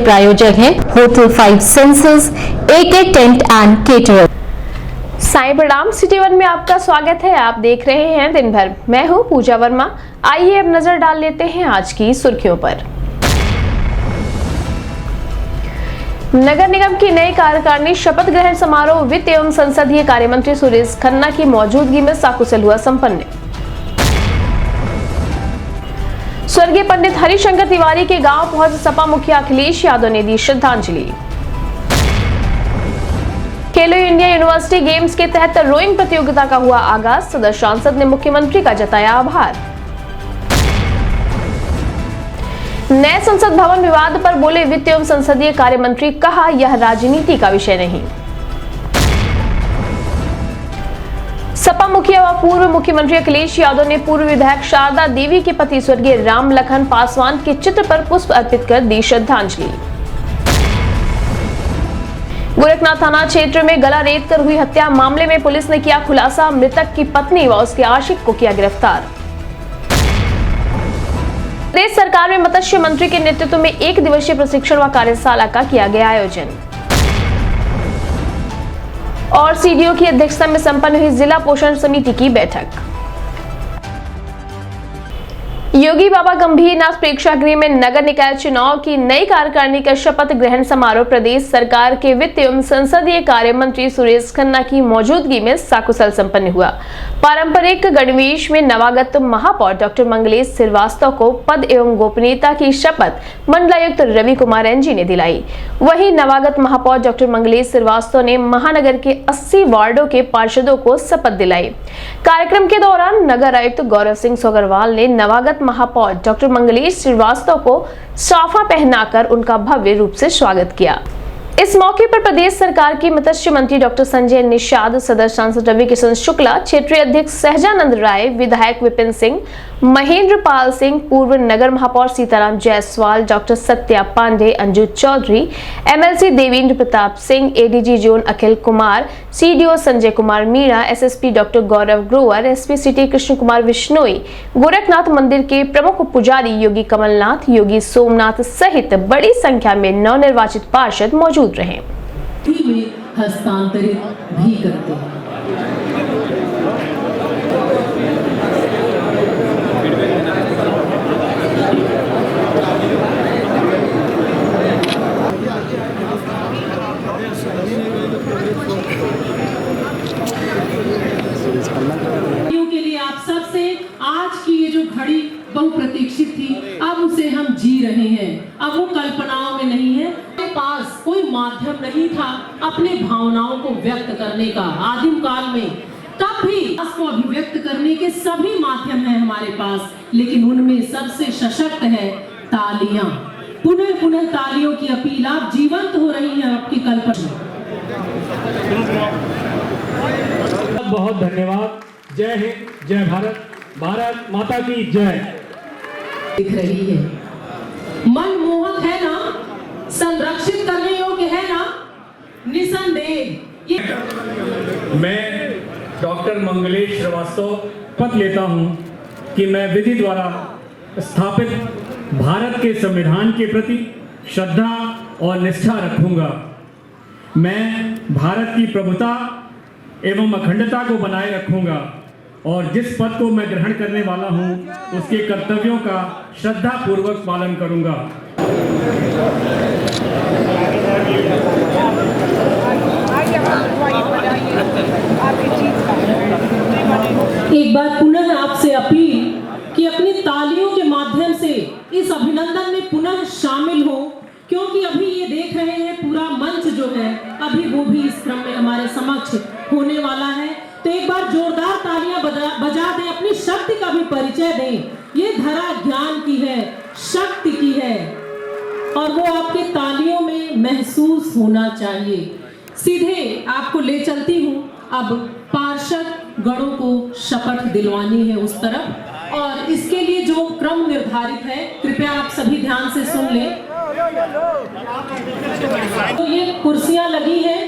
प्रायोजक हैं hotel 5 senses, AK tent and caterer. Sai Pranam, city one में आपका स्वागत है। आप देख रहे हैं दिन भर। मैं हूं पूजा वर्मा। आइए अब नजर डाल लेते हैं आज की सुर्खियों पर। नगर निगम की नई कार्यकारिणी शपथ ग्रहण समारोह वित्त एवं संसदीय कार्य मंत्री सुरेश खन्ना की मौजूदगी में साकुशल हुआ संपन्न। स्वर्गीय पंडित हरिशंकर तिवारी के गांव पहुंच सपा मुखिया अखिलेश यादव ने दी श्रद्धांजलि। खेलो इंडिया यूनिवर्सिटी गेम्स के तहत रोइंग प्रतियोगिता का हुआ आगाज। सदर सांसद ने मुख्यमंत्री का जताया आभार। नए संसद भवन विवाद पर बोले वित्त एवं संसदीय कार्य मंत्री, कहा यह राजनीति का विषय नहीं। सपा मुखिया व पूर्व मुख्यमंत्री अखिलेश यादव ने पूर्व विधायक शारदा देवी के पति स्वर्गीय राम लखन पासवान के चित्र पर पुष्प अर्पित कर दी श्रद्धांजलि। गोरखनाथ थाना क्षेत्र में गला रेत कर हुई हत्या मामले में पुलिस ने किया खुलासा। मृतक की पत्नी व उसके आशिक को किया गिरफ्तार। प्रदेश सरकार में मत्स्य मंत्री के नेतृत्व में 1 दिवसीय प्रशिक्षण व कार्यशाला का किया गया आयोजन। और सीडीओ की अध्यक्षता में संपन्न हुई जिला पोषण समिति की बैठक। योगी बाबा गंभीरनाथ प्रेक्षागृह में नगर निकाय चुनाव की नई कार्यकारिणी का शपथ ग्रहण समारोह प्रदेश सरकार के वित्त एवं संसदीय कार्य मंत्री सुरेश खन्ना की मौजूदगी में साकुशल संपन्न हुआ। पारंपरिक गणवेश में नवागत महापौर डॉक्टर मंगलेश श्रीवास्तव को पद एवं गोपनीयता की शपथ मंडलायुक्त रवि कुमार एनजी ने दिलाई। वहीं नवागत महापौर डॉक्टर मंगलेश श्रीवास्तव ने महानगर के 80 वार्डों के पार्षदों को शपथ दिलाई। कार्यक्रम के दौरान नगर आयुक्त गौरव सिंह सोगरवाल ने नवागत महापौर डॉक्टर मंगलेश श्रीवास्तव को साफा पहनाकर उनका भव्य रूप से स्वागत किया। इस मौके पर प्रदेश सरकार की मत्स्य मंत्री डॉक्टर संजय निषाद, सदर सांसद रवि किशन शुक्ला, क्षेत्रीय अध्यक्ष सहजानंद राय, विधायक विपिन सिंह, महेंद्र पाल सिंह, पूर्व नगर महापौर Sitaram Jaiswal, doctor Satya Pandey, Anju Chaudhary, MLC Devendra Pratap Singh, ADG zone Akhil Kumar, CDO Sanjay Kumar Meena, SSP doctor Gaurav Grover, SP city Krishna Kumar Vishnoi, Gorakhnath मंदिर के प्रमुख पुजारी योगी कमलनाथ, योगी सोमनाथ सहित बड़ी संख्या में नवनिर्वाचित पार्षद मौजूद रहे। में हस्तांतरित भी करते हैं। के लिए आप सबसे आज की ये जो घड़ी बहुप्रतीक्षित थी, अब उसे हम जी रहे हैं। अब वो कल्पनाओं में नहीं है। हमारे पास कोई माध्यम नहीं था अपने भावनाओं को व्यक्त करने का। आदिम काल में तब भी इसको अभिव्यक्त करने के सभी माध्यम हैं हमारे पास, लेकिन उनमें सबसे सशक्त है तालियां। पुनः पुनः तालियों की अपील। आप जीवंत हो रही हैं आपकी कल्पना। बहुत धन्यवाद। जय हिंद, जय भारत, भारत माता की जय। दिख रही है, मनमोहक है ना, संरक्षित करने योग्य है ना, निसंदेह। मैं डॉक्टर मंगलेश श्रीवास्तव पद लेता हूं कि मैं विधि द्वारा स्थापित भारत के संविधान के प्रति श्रद्धा और निष्ठा रखूंगा। मैं भारत की प्रभुता एवं अखंडता को बनाए रखूंगा और जिस पद को मैं ग्रहण करने वाला हूं उसके कर्तव्यों का श्रद्धा पूर्वक पालन करूंगा। एक बार पुनः आपसे अपील कि अपनी तालियों के माध्यम से इस अभिनंदन में पुनः शामिल हो, क्योंकि अभी ये देख रहे हैं पूरा मंच जो है अभी वो भी इस क्रम में हमारे समक्ष होने वाला है। तो एक बार जोरदार तालियां बजा दें, अपनी शक्ति का भी परिचय दें। ये धरा ज्ञान की है, शक्ति की है और वो आपके तालियों में महसूस होना चाहिए। सीधे आपको ले चलती हूँ अब पार्षद गणों को शपथ दिलवानी है उस तरफ, और इसके लिए जो क्रम निर्धारित है कृपया आप सभी ध्यान से सुन लें। तो ये कुर्सियां लगी हैं,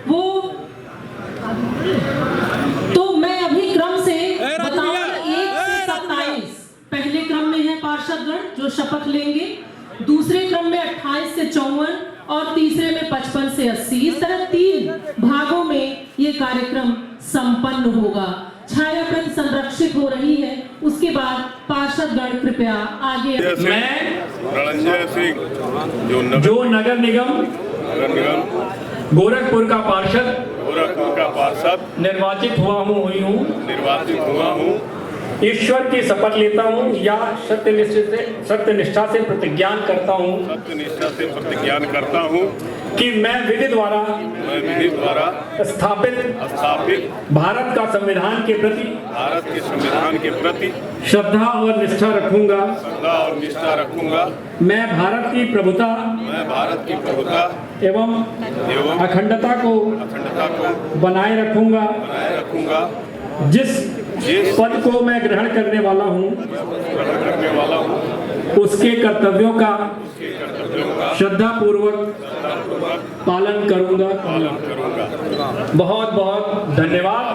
वो तो मैं अभी क्रम से बताऊंगा 1 से 27 पहले क्रम में है पार्षदगण जो शपथ लेंगे। दूसरे क्रम में 28 से 54 और तीसरे में 55 से 80। इस तरह 3 भागों में ये कार्यक्रम संपन्न होगा। छाया प्रति संरक्षित हो रही है। उसके बाद पार्षदगण कृपया आगे। मैं रणंजय सिंह जो नगर निगम गोरखपुर का पार्षद निर्वाचित हुआ हूँ ईश्वर की शपथ लेता हूँ या सत्यनिष्ठा से प्रतिज्ञा करता हूँ कि मैं विधि द्वारा स्थापित भारत का संविधान के प्रति श्रद्धा और निष्ठा रखूंगा। मैं भारत की प्रभुता एवं अखंडता को बनाए रखूंगा। जिस पद को मैं ग्रहण करने वाला हूँ उसके कर्तव्यों का श्रद्धापूर्वक पालन करूंगा। बहुत बहुत धन्यवाद।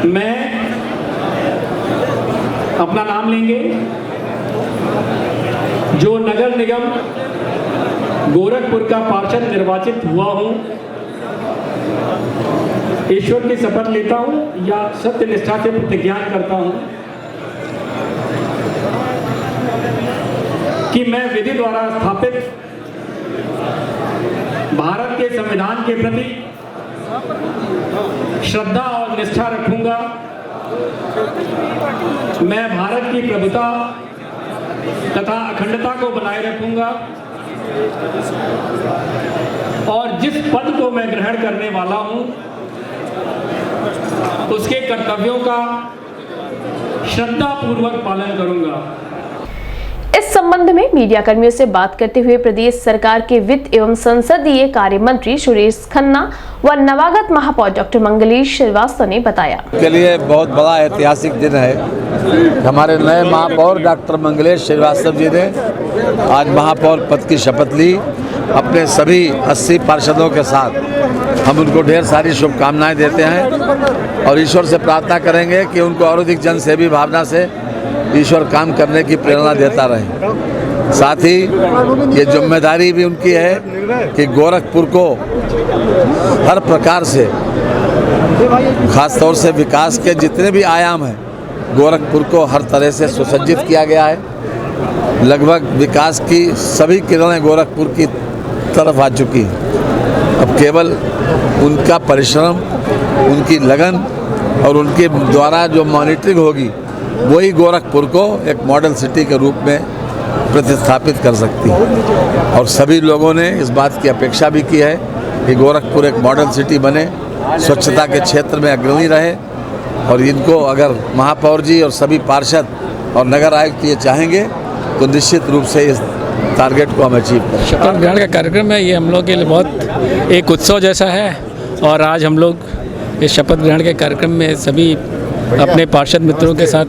मैं अपना नाम लेंगे। जो नगर निगम गोरखपुर का पार्षद निर्वाचित हुआ हूँ ईश्वर की शपथ लेता हूँ या सत्यनिष्ठा से प्रतिज्ञा करता हूँ कि मैं विधि द्वारा स्थापित भारत के संविधान के प्रति श्रद्धा और निष्ठा रखूंगा। मैं भारत की प्रभुता तथा अखंडता को बनाए रखूंगा और जिस पद को मैं ग्रहण करने वाला हूं उसके कर्तव्यों का श्रद्धापूर्वक पालन करूंगा। इस संबंध में मीडिया कर्मियों से बात करते हुए प्रदेश सरकार के वित्त एवं संसदीय कार्य मंत्री सुरेश खन्ना व नवागत महापौर डॉक्टर मंगलेश श्रीवास्तव ने बताया के लिए बहुत बड़ा ऐतिहासिक दिन है। हमारे नए महापौर डॉक्टर मंगलेश श्रीवास्तव जी ने आज महापौर पद की शपथ ली। अपने सभी 80 पार्षदों के साथ हम उनको ढेर सारी शुभकामनाएं देते हैं और ईश्वर से प्रार्थना करेंगे कि उनको और अधिक जनसेवी भावना से ईश्वर काम करने की प्रेरणा देता रहे। साथ ही ये जिम्मेदारी भी उनकी है कि गोरखपुर को हर प्रकार से, खास तौर से विकास के जितने भी आयाम हैं, गोरखपुर को हर तरह से सुसज्जित किया गया है। लगभग विकास की सभी किरणें गोरखपुर की तरफ आ चुकी हैं। अब केवल उनका परिश्रम, उनकी लगन और उनके द्वारा जो मॉनिटरिंग होगी वही गोरखपुर को एक मॉडल सिटी के रूप में प्रतिस्थापित कर सकती है। और सभी लोगों ने इस बात की अपेक्षा भी की है कि गोरखपुर एक मॉडल सिटी बने, स्वच्छता के क्षेत्र में अग्रणी रहे। और इनको अगर महापौर जी और सभी पार्षद और नगर आयुक्त ये चाहेंगे तो निश्चित रूप से इस टारगेट को हम अचीव करें। शपथ ग्रहण का कार्यक्रम है, ये हम लोग के लिए बहुत एक उत्सव जैसा है। और आज हम लोग इस शपथ ग्रहण के कार्यक्रम में सभी अपने पार्षद मित्रों के साथ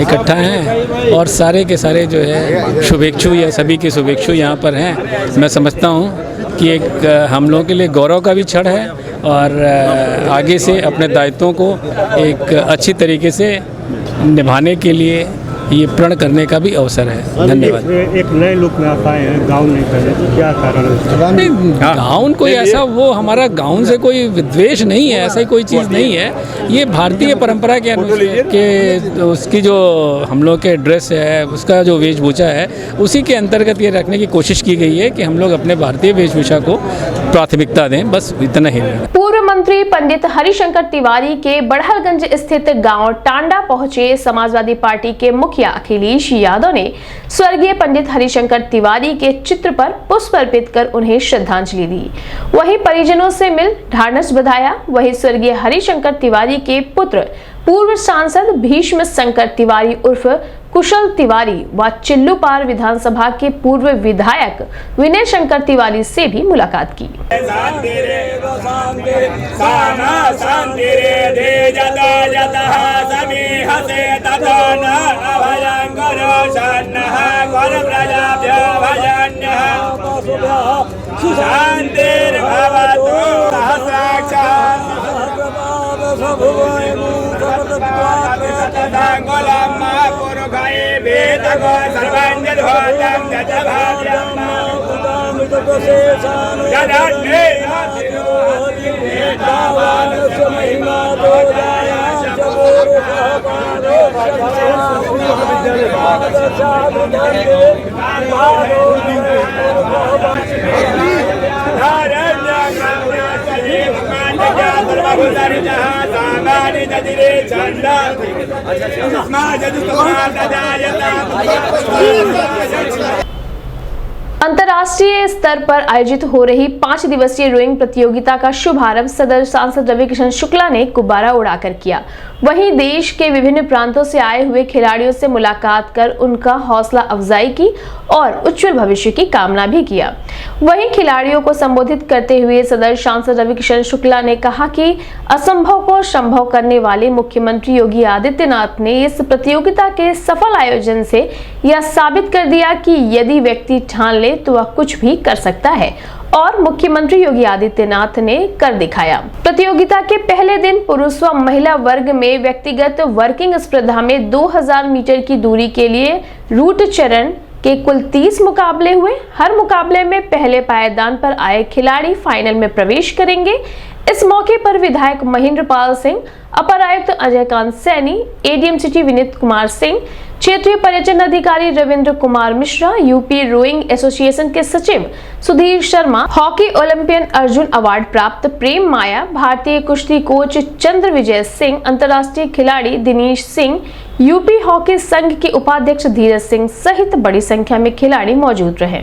इकट्ठा हैं और सारे के सारे जो है शुभेच्छु या सभी के शुभेच्छु यहाँ पर हैं। मैं समझता हूँ कि एक हम लोगों के लिए गौरव का भी क्षण है और आगे से अपने दायित्वों को एक अच्छी तरीके से निभाने के लिए ये प्रण करने का भी अवसर है। धन्यवाद। एक नए लुक में आप आए हैं, गाउन नहीं पहने, तो क्या कारण है? गाउन कोई ऐसा, वो हमारा गाउन से कोई विद्वेष नहीं है, ऐसा कोई चीज़ नहीं है। ये भारतीय परंपरा के अनुसार के उसकी जो हम लोग के ड्रेस है, उसका जो वेशभूषा है, उसी के अंतर्गत ये रखने की कोशिश की गई है कि हम लोग अपने भारतीय वेशभूषा को प्राथमिकता दें, बस इतना ही। पूर्व मंत्री पंडित हरिशंकर तिवारी के बड़हलगंज स्थित गांव टांडा पहुंचे समाजवादी पार्टी के मुखिया अखिलेश यादव ने स्वर्गीय पंडित हरिशंकर तिवारी के चित्र पर पुष्प अर्पित कर उन्हें श्रद्धांजलि दी। वहीं परिजनों से मिल ढाढस बंधाया। वहीं स्वर्गीय हरिशंकर तिवारी के पुत्र पूर्व सांसद भीष्म शंकर तिवारी उर्फ कुशल तिवारी व चिल्लूपार विधानसभा के पूर्व विधायक विनय शंकर तिवारी से भी मुलाकात की। सर्वांग अंतर्राष्ट्रीय स्तर पर आयोजित हो रही 5 दिवसीय रोइंग प्रतियोगिता का शुभारंभ सदर सांसद रवि किशन शुक्ला ने गुब्बारा उड़ाकर किया। वहीं देश के विभिन्न प्रांतों से आए हुए खिलाड़ियों से मुलाकात कर उनका हौसला अफजाई की और उज्जवल भविष्य की कामना भी किया। वहीं खिलाड़ियों को संबोधित करते हुए सदर सांसद रवि किशन शुक्ला ने कहा कि असंभव को संभव करने वाले मुख्यमंत्री योगी आदित्यनाथ ने इस प्रतियोगिता के सफल आयोजन से यह साबित कर दिया कि यदि व्यक्ति ठान ले तो वह कुछ भी कर सकता है और मुख्यमंत्री योगी आदित्यनाथ ने कर दिखाया। प्रतियोगिता के पहले दिन पुरुष व महिला वर्ग में व्यक्तिगत वर्किंग स्पर्धा में 2000 मीटर की दूरी के लिए रूट चरण के कुल 30 मुकाबले हुए। हर मुकाबले में पहले पायदान पर आए खिलाड़ी फाइनल में प्रवेश करेंगे। इस मौके पर विधायक महेंद्र पाल सिंह, अपर आयुक्त अजय कांत सैनी, एडीएम सिटी विनीत कुमार सिंह, क्षेत्रीय पर्यटन अधिकारी Ravindra Kumar Mishra, UP rowing association के सचिव Sudhir Sharma, hockey Olympian Arjun award प्राप्त प्रेम माया, भारतीय कुश्ती कोच चंद्र विजय सिंह, अंतर्राष्ट्रीय खिलाड़ी दिनेश सिंह, यूपी हॉकी संघ के उपाध्यक्ष धीरज सिंह सहित बड़ी संख्या में खिलाड़ी मौजूद रहे।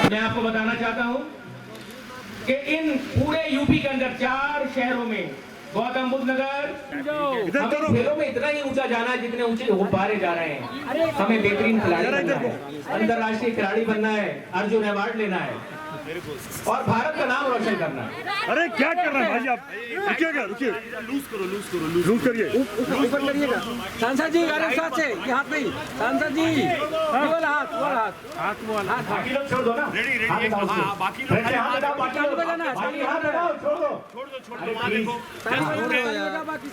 मैं आपको बताना चाहता हूं कि इन पूरे यूपी के अंदर 4 शहरों में गौतम बुद्ध नगर, हमें खेलों में इतना ही ऊंचा जाना है जितने ऊंचे गुब्बारे जा रहे हैं। हमें बेहतरीन खिलाड़ी बनना है, अंतर्राष्ट्रीय खिलाड़ी बनना है, अर्जुन अवार्ड लेना है और भारत का नाम रोशन करना है। अरे क्या कर रहे हैं भाई आप? रुकिएगा, रुकिए, लूज करिए, ऊपर करिएगा। सांसद जी अरे साथ से ये हाथ नहीं, सांसद जी वाला हाथ बाकी लोग छोड़ दो ना, बाकी लोग चालू कर जाना,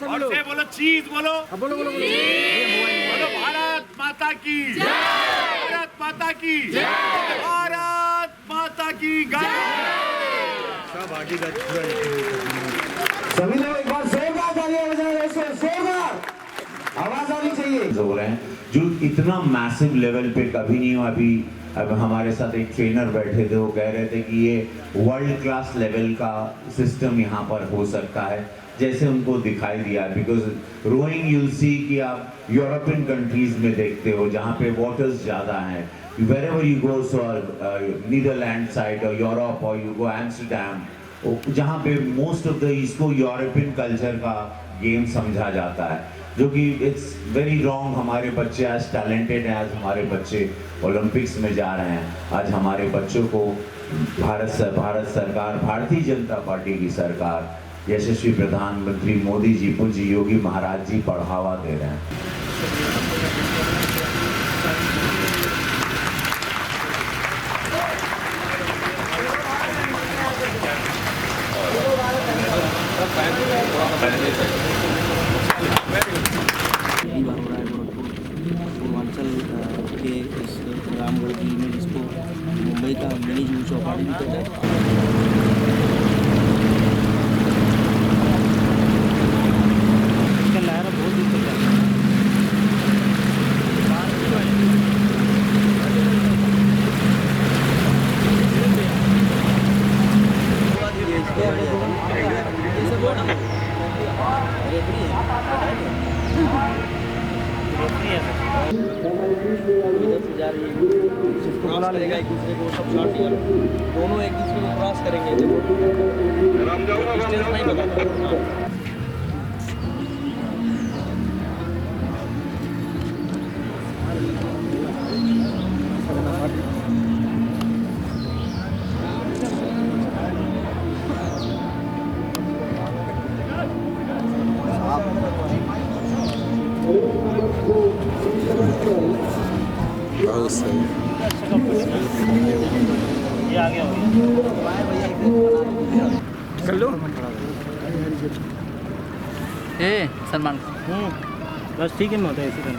और से बोलो चीज बोलो, बोलो भारत माता की जय, भारत माता की जय, भारत माता की जय। सब आगे का सभी लोग एक बार जोरदार तालियां बजाएं, ऐसे जोरदार आवाज आनी चाहिए। हो रहे हैं जो इतना मैसिव लेवल पे कभी नहीं हुआ। अभी अब हमारे साथ एक ट्रेनर बैठे थे, वो कह रहे थे कि ये वर्ल्ड क्लास लेवल का सिस्टम यहाँ पर हो सकता है, जैसे उनको दिखाई दिया। बिकॉज रोइंग यूल सी कि आप यूरोपियन कंट्रीज में देखते हो जहाँ पे वाटर्स ज़्यादा हैं, wherever you go, so Netherlands side or Europe or you go Amsterdam, जहाँ पे मोस्ट ऑफ द इसको यूरोपियन कल्चर का गेम समझा जाता है, जो कि इट्स वेरी रॉन्ग। हमारे बच्चे आज टैलेंटेड हैं, आज हमारे बच्चे ओलंपिक्स में जा रहे हैं। आज हमारे बच्चों को भारत सरकार, भारतीय जनता पार्टी की सरकार, यशस्वी प्रधानमंत्री मोदी जी, पूज्य योगी महाराज जी बढ़ावा दे रहे हैं। पूर्वांचल के इस रामगढ़ की में जिसको मुंबई का मिनी जूह चौपाटी भी कहते हैं। क्रॉस करेगा एक दूसरे को, सब शॉट लिया, दोनों एक दूसरे को क्रॉस करेंगे, देखो डिस्टेंस नहीं बताता। कर लो सलमान बस ठीक है, मैं होता है इसी तरह।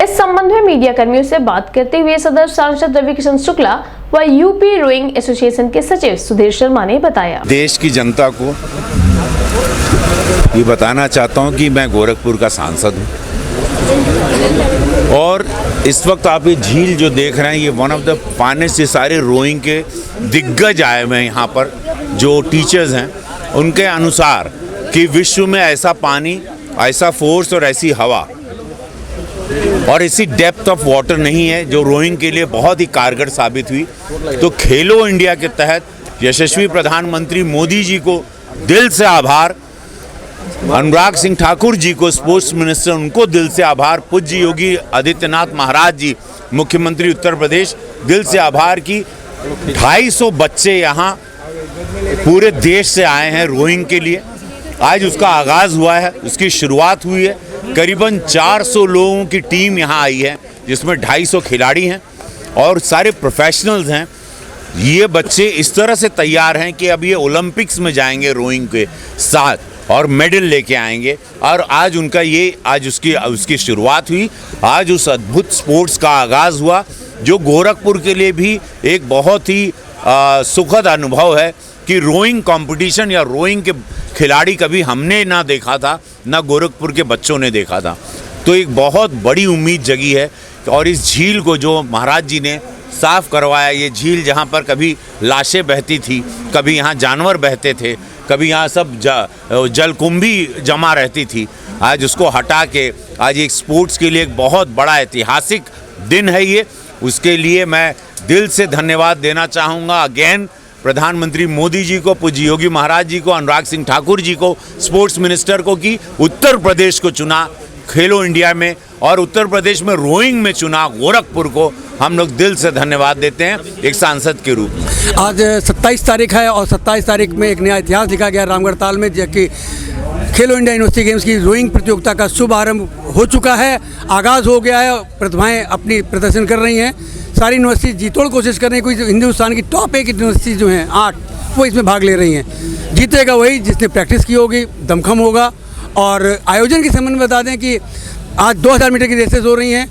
इस संबंध में मीडिया कर्मियों से बात करते हुए सदर सांसद रवि किशन शुक्ला व यूपी रोइंग एसोसिएशन के सचिव सुधीर शर्मा ने बताया, देश की जनता को ये बताना चाहता हूं कि मैं गोरखपुर का सांसद हूं और इस वक्त आप ये झील जो देख रहे हैं, ये वन ऑफ द फाइनेस्ट, ये सारे रोइंग के दिग्गज आए हुए हैं यहाँ पर, जो टीचर्स हैं उनके अनुसार कि विश्व में ऐसा पानी, ऐसा फोर्स और ऐसी हवा और ऐसी डेप्थ ऑफ वाटर नहीं है जो रोइंग के लिए बहुत ही कारगर साबित हुई। तो खेलो इंडिया के तहत यशस्वी प्रधानमंत्री मोदी जी को दिल से आभार, अनुराग सिंह ठाकुर जी को स्पोर्ट्स मिनिस्टर, उनको दिल से आभार, पूज्य योगी आदित्यनाथ महाराज जी मुख्यमंत्री उत्तर प्रदेश, दिल से आभार कि 250 बच्चे यहाँ पूरे देश से आए हैं रोइंग के लिए। आज उसका आगाज़ हुआ है, उसकी शुरुआत हुई है। करीबन 400 लोगों की टीम यहाँ आई है, जिसमें 250 खिलाड़ी हैं और सारे प्रोफेशनल्स हैं। ये बच्चे इस तरह से तैयार हैं कि अब ये ओलंपिक्स में जाएंगे रोइंग के साथ और मेडल लेके आएंगे। और आज उनका आज उसकी शुरुआत हुई, आज उस अद्भुत स्पोर्ट्स का आगाज़ हुआ जो गोरखपुर के लिए भी एक बहुत ही सुखद अनुभव है कि रोइंग कंपटीशन या रोइंग के खिलाड़ी कभी हमने ना देखा था, ना गोरखपुर के बच्चों ने देखा था। तो एक बहुत बड़ी उम्मीद जगी है और इस झील को जो महाराज जी ने साफ़ करवाया, ये झील जहाँ पर कभी लाशें बहती थी, कभी यहाँ जानवर बहते थे, कभी यहाँ सब जलकुंभी जमा रहती थी, आज उसको हटा के आज एक स्पोर्ट्स के लिए एक बहुत बड़ा ऐतिहासिक दिन है ये। उसके लिए मैं दिल से धन्यवाद देना चाहूँगा अगेन प्रधानमंत्री मोदी जी को, पूज्य योगी महाराज जी को, अनुराग सिंह ठाकुर जी को, स्पोर्ट्स मिनिस्टर को कि उत्तर प्रदेश को चुना खेलो इंडिया में और उत्तर प्रदेश में रोइंग में चुना गोरखपुर को। हम लोग दिल से धन्यवाद देते हैं एक सांसद के रूप में। आज 27 तारीख है और 27 तारीख में एक नया इतिहास लिखा गया रामगढ़ ताल में, जबकि खेलो इंडिया यूनिवर्सिटी गेम्स की रोइंग प्रतियोगिता का शुभारंभ हो चुका है, आगाज़ हो गया है। प्रतिभाएं अपनी प्रदर्शन कर रही हैं, सारी यूनिवर्सिटी जीतोड़ कोशिश कर रही है। कोई हिंदुस्तान की टॉप 1 यूनिवर्सिटी जो हैं 8, वो इसमें भाग ले रही हैं। जीतेगा वही जिसने प्रैक्टिस की होगी, दमखम होगा। और आयोजन के संबंध में बता दें कि आज 2000 मीटर की रेसेस हो रही हैं,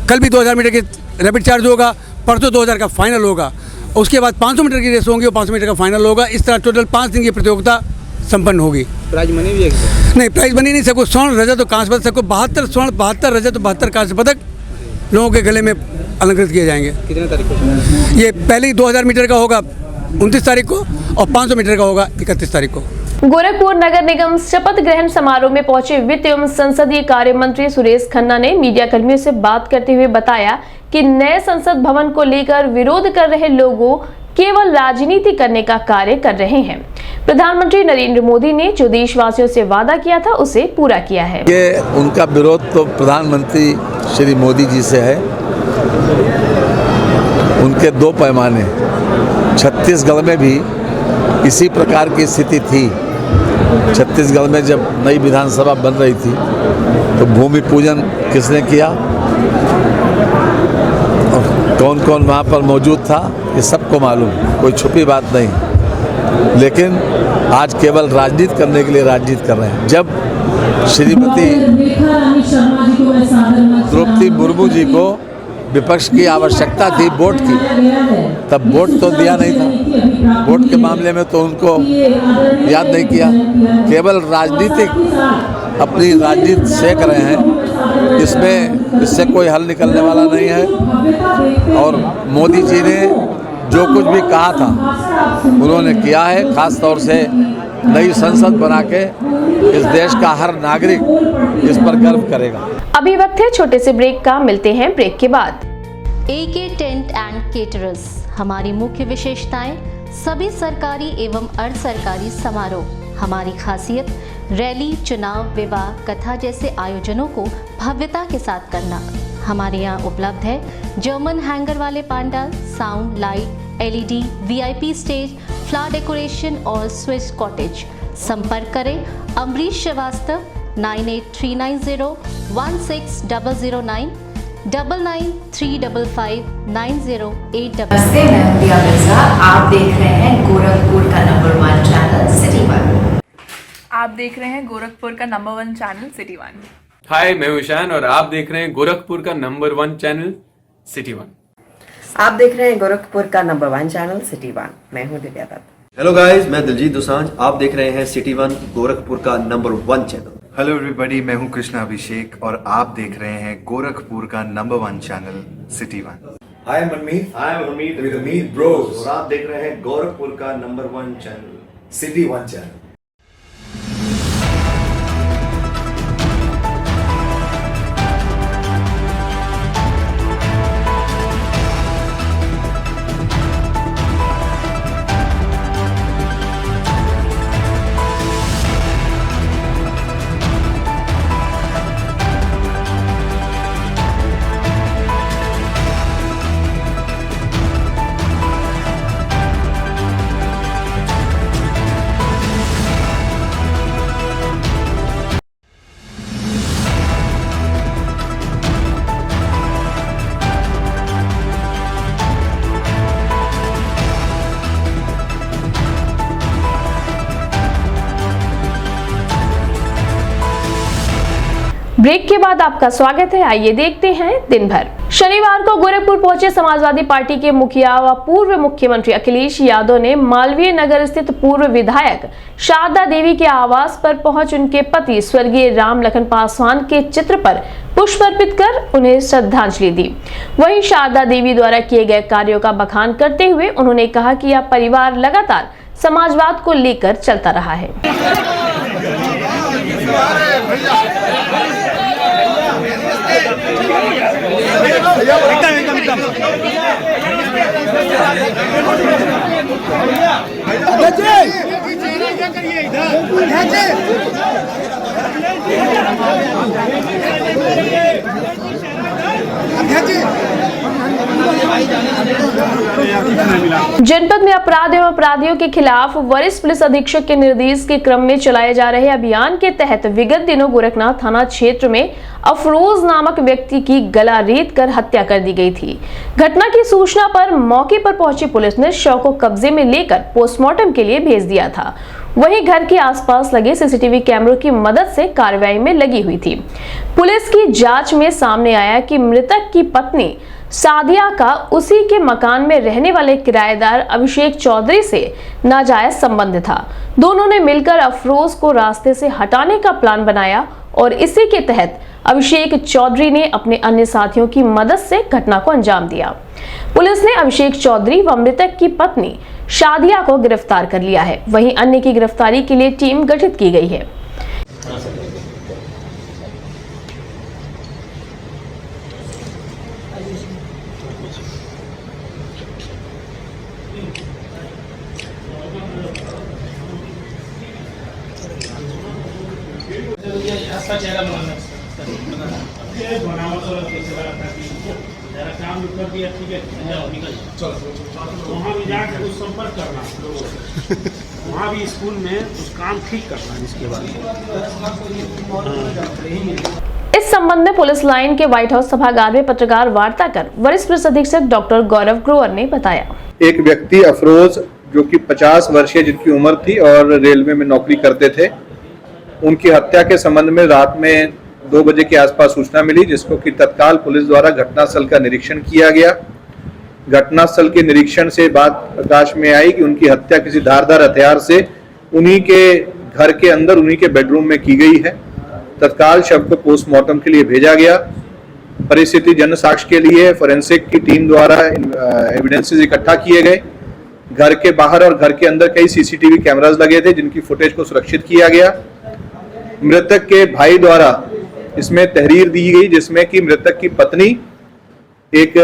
कल भी 2000 मीटर की रैपिड चार्ज होगा, परसों 2000 का फाइनल होगा, उसके बाद 500 मीटर की रेस होंगी और 500 मीटर का फाइनल होगा। इस तरह टोटल 5 दिन की प्रतियोगिता संपन्न होगी। प्राइज मनी भी है? नहीं, प्राइज मनी नहीं, सबको स्वर्ण, रजत और कांस्य पदक, सबको 72 स्वर्ण, 72 रजत और 72 कांस्य पदक लोगों के गले में अलंकृत किए जाएंगे। कितने तारीख को? ये पहले 2000 मीटर का होगा 29 तारीख को और 500 मीटर का होगा 31 तारीख को। गोरखपुर नगर निगम शपथ ग्रहण समारोह में पहुंचे वित्त एवं संसदीय कार्य मंत्री सुरेश खन्ना ने मीडिया कर्मियों से बात करते हुए बताया कि नए संसद भवन को लेकर विरोध कर रहे लोगों केवल राजनीति करने का कार्य कर रहे हैं। प्रधानमंत्री नरेंद्र मोदी ने जो देशवासियों से वादा किया था उसे पूरा किया है। ये उनका विरोध तो प्रधानमंत्री श्री मोदी जी से है। उनके 2 पैमाने, छत्तीसगढ़ में भी इसी प्रकार की स्थिति थी। छत्तीसगढ़ में जब नई विधानसभा बन रही थी तो भूमि पूजन किसने किया और कौन कौन वहाँ पर मौजूद था, ये सबको मालूम, कोई छुपी बात नहीं। लेकिन आज केवल राजनीति करने के लिए राजनीति कर रहे हैं। जब श्रीमती द्रौपदी मुर्मू जी को विपक्ष की आवश्यकता थी वोट की, तब वोट तो दिया नहीं था। वोट के मामले में तो उनको याद नहीं किया। केवल राजनीतिक अपनी राजनीति सेक रहे हैं, इससे कोई हल निकलने वाला नहीं है। और मोदी जी ने जो कुछ भी कहा था उन्होंने किया है। खास तौर से नई संसद बना के इस देश का हर नागरिक इस पर गर्व करेगा। अभी वक्त है छोटे से ब्रेक का, मिलते हैं ब्रेक के बाद। AK टेंट एंड केटरर्स, हमारी मुख्य विशेषताएं सभी सरकारी एवं अर्ध सरकारी समारोह। हमारी खासियत रैली, चुनाव, विवाह, कथा जैसे आयोजनों को भव्यता के साथ करना। हमारे यहाँ उपलब्ध है जर्मन हैंगर वाले pandal, sound, light, LED, VIP stage, flower decoration और स्विस कॉटेज। संपर्क करें अमरीश श्रीवास्तव 9839016009 99355908। नमस्ते, मैं दिया मिर्जा। आप देख रहे हैं गोरखपुर का नंबर 1 चैनल सिटी 1। आप देख रहे हैं गोरखपुर का नंबर 1 चैनल सिटी 1। हाय, मैं ईशान और आप देख रहे हैं गोरखपुर का नंबर 1 चैनल सिटी 1। आप देख रहे हैं गोरखपुर का नंबर 1 चैनल सिटी 1। मैं हूं दिव्या दत्त। हेलो गाइस, मैं दिलजीत दोसांझ। आप देख रहे हैं सिटी 1 गोरखपुर का नंबर 1 चैनल। हेलो एवरीबॉडी, मैं हूं कृष्णा अभिषेक और आप देख रहे हैं गोरखपुर का number 1 channel city 1। Hi Manmeet, I am Hameed with Hameed bros और आप देख रहे हैं गोरखपुर का number 1 channel city 1 channel. Break के बाद आपका स्वागत है। आइए देखते हैं दिन भर। शनिवार को गोरखपुर पहुंचे समाजवादी पार्टी के मुखिया व पूर्व मुख्यमंत्री अखिलेश यादव ने मालवीय नगर स्थित पूर्व विधायक शारदा देवी के आवास पर पहुंच उनके पति स्वर्गीय राम लखन पासवान के चित्र पर पुष्प अर्पित कर उन्हें श्रद्धांजलि दी। वहीं शारदा देवी द्वारा किए गए कार्यों का बखान करते हुए उन्होंने कहा कि यह परिवार लगातार समाजवाद को लेकर चलता रहा है। जनपद में अपराध एवं अपराधियों के खिलाफ वरिष्ठ पुलिस अधीक्षक के निर्देश के क्रम में चलाए जा रहे अभियान के तहत विगत दिनों गोरखनाथ थाना क्षेत्र में अफरोज नामक व्यक्ति की गला रेत कर हत्या कर दी गई थी। घटना की सूचना पर मौके पर पहुंची पुलिस ने शव को कब्जे में लेकर पोस्टमार्टम के लिए भेज दिया था। वहीं घर के आसपास लगे सीसीटीवी कैमरों की मदद से कार्रवाई में लगी हुई थी। पुलिस की जांच में सामने आया कि मृतक की पत्नी सादिया का उसी के मकान में रहने वाले किराएदार अभिषेक चौधरी से नाजायज संबंध था। दोनों ने मिलकर अफरोज को रास्ते से हटाने का प्लान बनाया और इसी के तहत अभिषेक चौधरी ने अपने अन्य साथियों की मदद से घटना को अंजाम दिया। पुलिस ने अभिषेक चौधरी व मृतक की पत्नी शादिया को गिरफ्तार कर लिया है। वहीं अन्य की गिरफ्तारी के लिए टीम गठित की गई है। वहाँ भी जाकर कुछ संपर्क करना, वहाँ भी स्कूल में कुछ काम ठीक करना। इसके बाद इस संबंध में पुलिस लाइन के व्हाइट हाउस सभागार में पत्रकार वार्ता कर वरिष्ठ पुलिस अधीक्षक डॉक्टर गौरव ग्रोवर ने बताया। एक व्यक्ति अफरोज जो कि 50 वर्षीय जिनकी उम्र थी और रेलवे में नौकरी करते थे, उनकी हत्या के संबंध में रात में 2 बजे के आसपास सूचना मिली, जिसको कि तत्काल पुलिस द्वारा घटनास्थल का निरीक्षण किया गया। घटनास्थल के निरीक्षण से बात प्रकाश में आई कि उनकी हत्या किसी धारदार हथियार से उन्हीं के घर के अंदर उन्हीं के बेडरूम में की गई है। तत्काल शव को पोस्टमार्टम के लिए भेजा गया। परिस्थिति जन साक्ष्य के लिए फोरेंसिक की टीम द्वारा एविडेंसेस इकट्ठा किए गए। घर के बाहर और घर के अंदर कई सीसीटीवी कैमरास लगे थे जिनकी फुटेज को सुरक्षित किया गया। मृतक के भाई द्वारा इसमें तहरीर दी गई जिसमें कि मृतक की पत्नी एक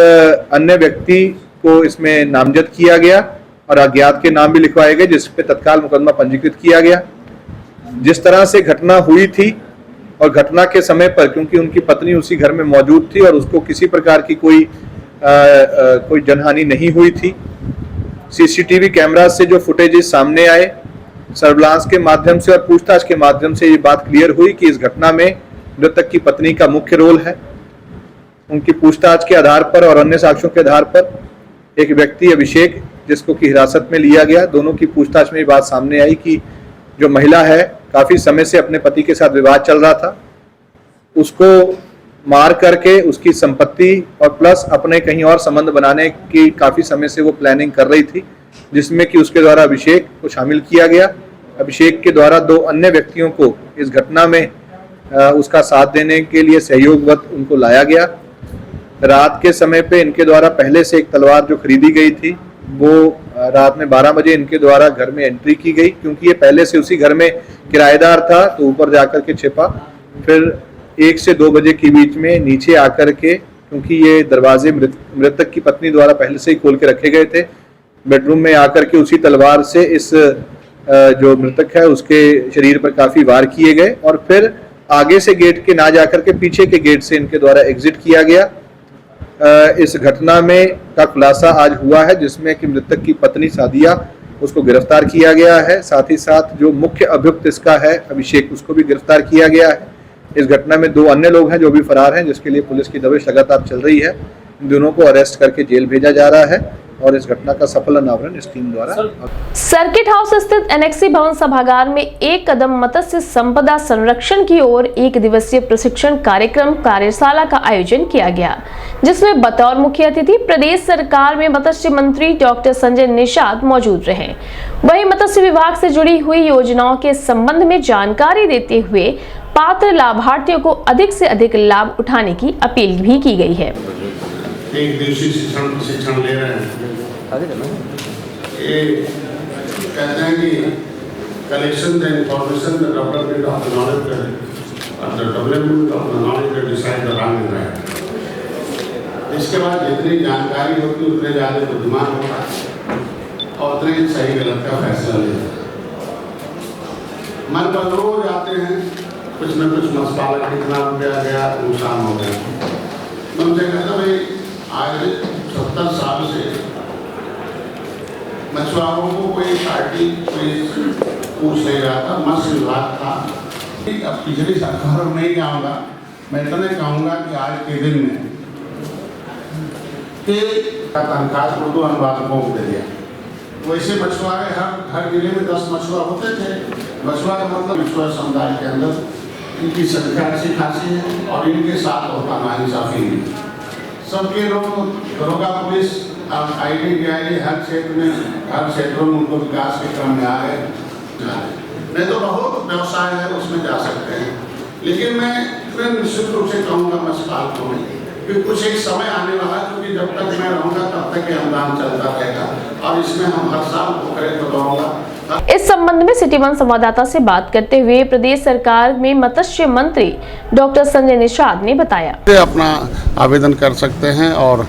अन्य व्यक्ति को इसमें नामजद किया गया और अज्ञात के नाम भी लिखवाए गए जिस पे तत्काल मुकदमा पंजीकृत किया गया। जिस तरह से घटना हुई थी और घटना के समय पर क्योंकि उनकी पत्नी उसी घर में मौजूद थी और उसको किसी प्रकार की कोई जनहानि नहीं हुई थी। सीसीटीवी कैमरा से जो फुटेजेस सामने आए, सर्विलांस के माध्यम से और पूछताछ के माध्यम से ये बात क्लियर हुई कि इस घटना में मृतक की पत्नी का मुख्य रोल है। उनकी पूछताछ के आधार पर और अन्य साक्ष्यों के आधार पर एक व्यक्ति अभिषेक जिसको की हिरासत में लिया गया, दोनों की पूछताछ में ये बात सामने आई कि जो महिला है काफी समय से अपने पति के साथ विवाद चल रहा था, उसको मार करके उसकी संपत्ति और प्लस अपने कहीं और संबंध बनाने की काफी समय से वो प्लानिंग कर रही थी, जिसमें कि उसके द्वारा अभिषेक को शामिल किया गया। अभिषेक के द्वारा 2 अन्य व्यक्तियों को इस घटना में उसका साथ देने के लिए सहयोगवत उनको लाया गया। रात के समय पे इनके द्वारा पहले से एक तलवार जो खरीदी गई थी वो रात में 12 बजे इनके द्वारा घर में एंट्री की गई, क्योंकि ये पहले से उसी घर में किराएदार था तो ऊपर जाकर के छिपा। फिर 1 से 2 बजे के बीच में नीचे आकर के, क्योंकि ये दरवाजे मृतक की पत्नी द्वारा पहले से ही खोल के रखे गए थे, बेडरूम में आकर के उसी तलवार से इस जो मृतक है उसके शरीर पर काफी वार किए गए और फिर आगे से गेट के ना जाकर के पीछे के गेट से इनके द्वारा एग्जिट किया गया। इस घटना में का खुलासा आज हुआ है जिसमें कि मृतक की पत्नी सादिया उसको गिरफ्तार किया गया है, साथ ही साथ जो मुख्य अभियुक्त इसका है अभिषेक उसको भी गिरफ्तार किया गया है। इस घटना में 2 अन्य लोग हैं जो भी फरार हैं, जिसके लिए पुलिस की दबिश लगातार चल रही है। इन दोनों को अरेस्ट करके जेल भेजा जा रहा है और इस घटना का सफल अनावरण इस टीम द्वारा। सर्किट हाउस स्थित एनेक्सी भवन सभागार में एक कदम मत्स्य संपदा संरक्षण की ओर 1 दिवसीय प्रशिक्षण कार्यक्रम कार्यशाला का आयोजन किया गया, जिसमें बतौर मुख्य अतिथि प्रदेश सरकार में मत्स्य मंत्री डॉक्टर संजय निषाद मौजूद रहे। वहीं मत्स्य विभाग से जुड़ी हुई योजनाओं के संबंध में जानकारी देते हुए पात्र लाभार्थियों को अधिक से अधिक लाभ उठाने की अपील भी की गई है। एक दिवसीय शिक्षण ले रहे हैं। ये कहते हैं कि collection the information the development of the knowledge और the development of the knowledge decide the wrong right. इसके बाद जितनी जानकारी होती है उतने ज़्यादा बुद्धिमान होता है और उतने ही सही गलत का फैसला लेता है। मन पर रोज आते हैं कुछ न कुछ मसला कितना रुपया गया नुकसान हो गया। मैं उनसे कहता भाई आज 70 साल से मछुआरों को कोई पार्टी कोई पूछ नहीं रहा था, मत्स्य विभाग था। अब पिछली सरकार में नहीं जाऊँगा, मैं इतने कहूँगा कि आज के दिन में तनख्वाह उर्दू अनुवादकों को दे दिया। वैसे मछुआरे हर जिले में 10 मछुआ होते थे। मछुआ का मतलब मछुआ समुदाय के अंदर इनकी संख्या अच्छी खासी है और इनके साथ होता नाइंसाफी है। सबके लोग दरोगा पुलिस ITDI हर क्षेत्रों में उनको विकास के क्रम में आए। नहीं तो बहुत व्यवसाय है उसमें जा सकते हैं, लेकिन मैं निश्चित रूप से कहूँगा मत्स्यपालकों में कि कुछ एक समय आने वाला है, क्योंकि जब तक मैं रहूँगा तब तक ये अनुदान चलता रहेगा और इसमें हम हर साल पोखरे खुदवाऊंगा। इस संबंध में सिटी 1 संवाददाता से बात करते हुए प्रदेश सरकार में मत्स्य मंत्री डॉक्टर संजय निषाद ने बताया, अपना आवेदन कर सकते हैं और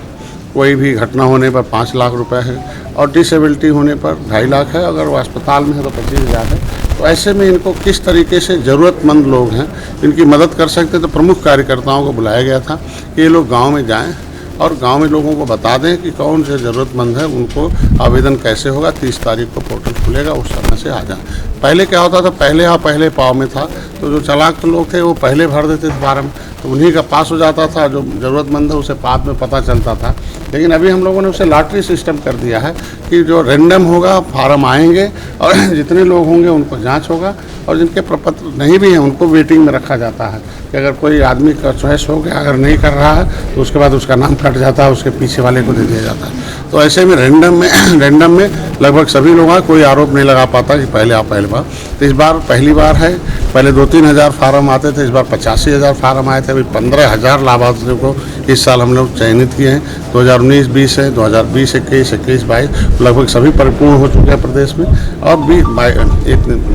कोई भी घटना होने पर 5 लाख रुपए है और डिसेबिलिटी होने पर 2.5 लाख है। अगर वो अस्पताल में है तो 25,000 है। तो ऐसे में इनको किस तरीके से ज़रूरतमंद लोग हैं इनकी मदद कर सकते, तो प्रमुख कार्यकर्ताओं को बुलाया गया था कि ये लोग गाँव में जाएँ और गांव में लोगों को बता दें कि कौन से ज़रूरतमंद है, उनको आवेदन कैसे होगा। 30 तारीख को पोर्टल खुलेगा, उस समय से आ जाए। पहले क्या होता था, पहले पाव में था तो जो चालाक लोग थे वो पहले भर देते थे फार्म, तो उन्हीं का पास हो जाता था। जो ज़रूरतमंद है उसे बाद में पता चलता था। लेकिन अभी हम लोगों ने उसे लॉटरी सिस्टम कर दिया है कि जो रैंडम होगा फार्म आएंगे और जितने लोग होंगे उनको जांच होगा और जिनके प्रपत्र नहीं भी हैं उनको वेटिंग में रखा जाता है कि अगर कोई आदमी का चॉइस हो गया, अगर नहीं कर रहा है तो उसके बाद उसका नाम कट जाता है, उसके पीछे वाले को दे दिया जाता है। तो ऐसे में रैंडम में लगभग सभी लोग हैं, कोई आरोप नहीं लगा पाता कि पहले आप पहली बार। तो इस बार पहली बार है, पहले 2-3 हज़ार फार्म आते थे, इस बार 85,000 फार्म आए थे। अभी 15,000 लाभार्थियों को इस साल हम लोग चयनित किए हैं। 2019-20 है, 2020-21, 21-22 लगभग सभी परिपूर्ण हो चुके हैं प्रदेश में। और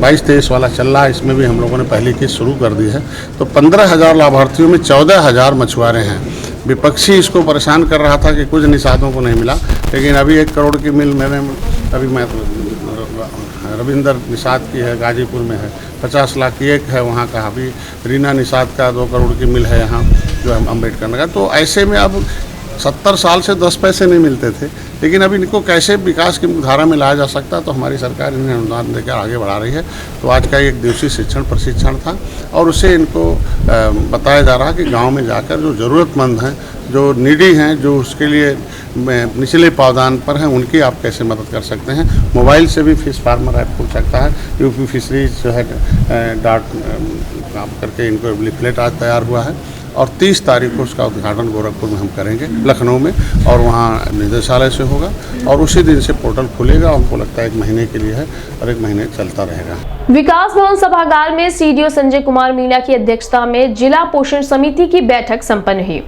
22-23 वाला चल रहा है, इसमें भी हम लोगों ने पहली किस्त शुरू कर दी है। तो 15,000 लाभार्थियों में 14,000 मछुआरे हैं। विपक्षी इसको परेशान कर रहा था कि कुछ निषादों को नहीं मिला, लेकिन अभी 1 करोड़ की मिल मैं रविंदर निषाद की है, गाजीपुर में है। 50 लाख की एक है वहाँ का। अभी रीना निषाद का 2 करोड़ की मिल है यहाँ, जो हम अम्बेडकर नगर। तो ऐसे में अब 70 साल से 10 पैसे नहीं मिलते थे, लेकिन अभी इनको कैसे विकास की धारा में लाया जा सकता है, तो हमारी सरकार इन्हें अनुदान देकर आगे बढ़ा रही है। तो आज का एक दिवसीय शिक्षण प्रशिक्षण था और उससे इनको बताया जा रहा है कि गांव में जाकर जो ज़रूरतमंद हैं, जो नीडी हैं, जो उसके लिए निचले पावदान पर हैं, उनकी आप कैसे मदद कर सकते हैं। मोबाइल से भी फिश फार्मर ऐप खुल सकता है। यूपी फिशरीज जो है काम करके इनको लिफलेट आज तैयार हुआ है और 30 तारीख को उसका उद्घाटन गोरखपुर में हम करेंगे, लखनऊ में, और वहाँ निदेशालय से होगा और उसी दिन से पोर्टल खुलेगा। हमको लगता है 1 महीने के लिए है और 1 महीने चलता रहेगा। विकास भवन सभागार में सीडीओ संजय कुमार मीणा की अध्यक्षता में जिला पोषण समिति की बैठक संपन्न हुई।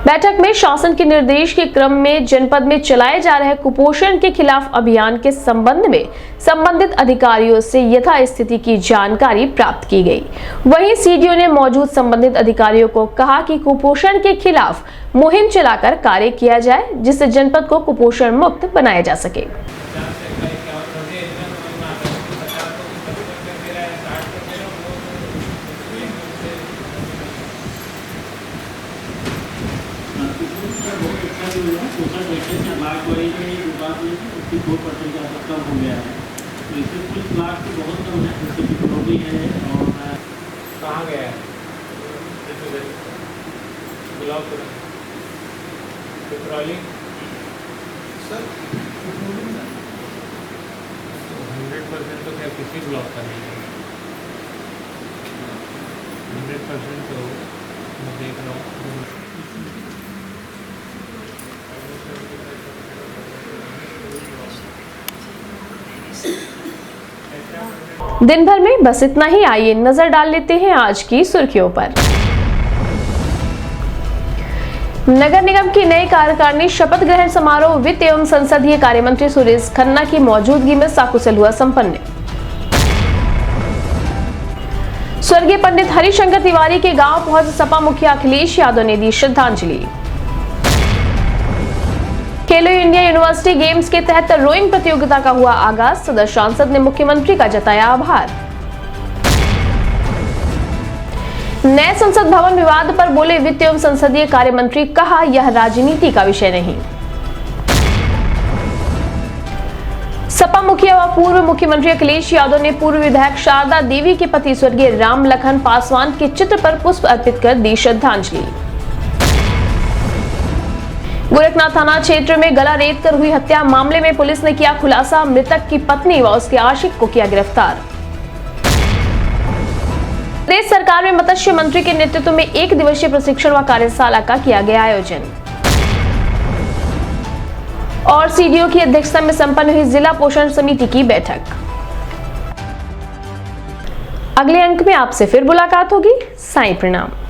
बैठक में शासन के निर्देश के क्रम में जनपद में चलाए जा रहे कुपोषण के खिलाफ अभियान के संबंध में संबंधित अधिकारियों से यथास्थिति की जानकारी प्राप्त की गई। वहीं सीडीओ ने मौजूद संबंधित अधिकारियों को कहा कि कुपोषण के खिलाफ मुहिम चलाकर कार्य किया जाए, जिससे जनपद को कुपोषण मुक्त बनाया जा सके। कहाँ गया है पेट्रोलिंग सर 100% तो क्या किसी ब्लॉक का नहीं है। 100% तो मैं देख रहा हूँ। दिन भर में बस इतना ही। आइए नजर डाल लेते हैं आज की सुर्खियों पर। नगर निगम की नई कार्यकारिणी शपथ ग्रहण समारोह वित्त एवं संसदीय कार्य मंत्री सुरेश खन्ना की मौजूदगी में साकुशल हुआ संपन्न। स्वर्गीय पंडित हरिशंकर तिवारी के गांव पहुंच सपा मुखिया अखिलेश यादव ने दी श्रद्धांजलि। खेलो इंडिया यूनिवर्सिटी गेम्स के तहत रोइंग प्रतियोगिता का हुआ आगाज। सदर सांसद ने मुख्यमंत्री का जताया आभार। नए संसद भवन विवाद पर बोले वित्त एवं संसदीय कार्य मंत्री, कहा यह राजनीति का विषय नहीं। सपा मुखिया व पूर्व मुख्यमंत्री अखिलेश यादव ने पूर्व विधायक शारदा देवी के पति स्वर्गीय राम लखन पासवान के चित्र पर पुष्प अर्पित कर दी श्रद्धांजलि। गोरखनाथ थाना क्षेत्र में गला रेत कर हुई हत्या मामले में पुलिस ने किया खुलासा। मृतक की पत्नी व उसके आशिक को किया गिरफ्तार। प्रदेश सरकार में मत्स्य मंत्री के नेतृत्व में 1 दिवसीय प्रशिक्षण व कार्यशाला का किया गया आयोजन। और सीडीओ की अध्यक्षता में संपन्न हुई जिला पोषण समिति की बैठक। अगले अंक में आपसे फिर मुलाकात होगी। साईं प्रणाम।